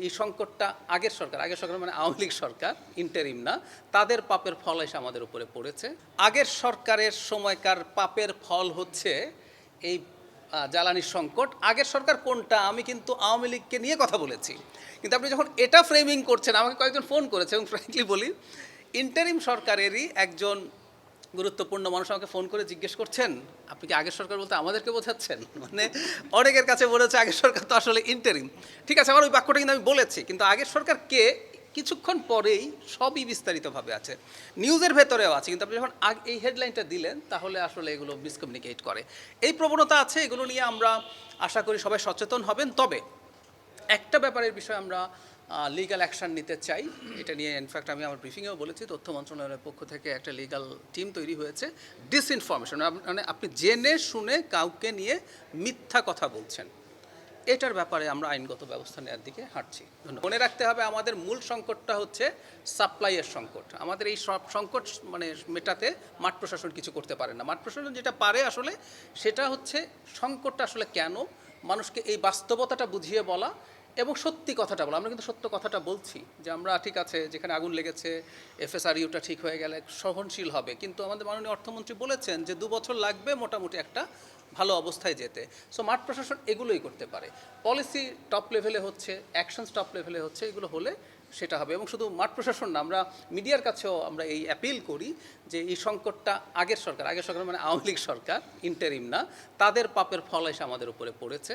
এই সংকটটা আগের সরকার মানে আওয়ামী লীগ সরকার, ইন্টারিম না, তাদের পাপের ফল এসে আমাদের উপরে পড়েছে। আগের সরকারের সময়কার পাপের ফল হচ্ছে এই জ্বালানির সংকট। আগের সরকার কোনটা, আমি কিন্তু আওয়ামী লীগকে নিয়ে কথা বলেছি, কিন্তু আপনি যখন এটা ফ্রেমিং করছেন, আমাকে কয়েকজন ফোন করেছে এবং ফ্র্যাঙ্কলি বলি, ইন্টারিম সরকারেরই একজন গুরুত্বপূর্ণ মানুষ আমাকে ফোন করে জিজ্ঞেস করছেন, আপনি কি আগের সরকার বলতে আমাদেরকে বোঝাচ্ছেন? মানে অনেকের কাছে বলেছে আগের সরকার তো আসলে ইন্টারিম। ঠিক আছে, আমার ওই বাক্যটা কিন্তু আমি বলেছি, কিন্তু আগের সরকার কে কিছুক্ষণ পরেই সবই বিস্তারিতভাবে আছে, নিউজের ভেতরেও আছে, কিন্তু আপনি যখন এই হেডলাইনটা দিলেন তাহলে আসলে এগুলো মিসকমিউনিকেট করে। এই প্রবণতা আছে, এগুলো নিয়ে আমরা আশা করি সবাই সচেতন হবেন। তবে একটা ব্যাপারের বিষয়ে আমরা লিগ্যাল অ্যাকশন নিতে চাই, এটা নিয়ে ইনফ্যাক্ট আমি আমার ব্রিফিংয়েও বলেছি, তথ্য মন্ত্রণালয়ের পক্ষ থেকে একটা লিগ্যাল টিম তৈরি হয়েছে। ডিসইনফরমেশন মানে আপনি জেনে শুনে কাউকে নিয়ে মিথ্যা কথা বলছেন, এটার ব্যাপারে আমরা আইনগত ব্যবস্থা নেওয়ার দিকে হাঁটছি। মনে রাখতে হবে, আমাদের মূল সংকটটা হচ্ছে সাপ্লাইয়ের সংকট। আমাদের এই সব সংকট মানে মেটাতে মাঠ প্রশাসন কিছু করতে পারে না। মাঠ প্রশাসন যেটা পারে আসলে সেটা হচ্ছে সংকটটা আসলে কেন, মানুষকে এই বাস্তবতাটা বুঝিয়ে বলা এবং সত্যি কথাটা বলা। আমরা কিন্তু সত্য কথাটা বলছি যে আমরা ঠিক আছে, যেখানে আগুন লেগেছে এফএসআরইউটা ঠিক হয়ে গেলে সহনশীল হবে, কিন্তু আমাদের মাননীয় অর্থমন্ত্রী বলেছেন যে 2 বছর লাগবে মোটামুটি একটা ভালো অবস্থায় যেতে। সো মাঠ প্রশাসন এগুলোই করতে পারে। পলিসি টপ লেভেলে হচ্ছে, অ্যাকশনস টপ লেভেলে হচ্ছে, এগুলো হলে সেটা হবে। এবং শুধু মাঠ প্রশাসন না, আমরা মিডিয়ার কাছেও আমরা এই অ্যাপিল করি যে এই সংকটটা আগের সরকার মানে আওয়ামী লীগ সরকার, ইন্টারিম না, তাদের পাপের ফল এসে আমাদের উপরে পড়েছে।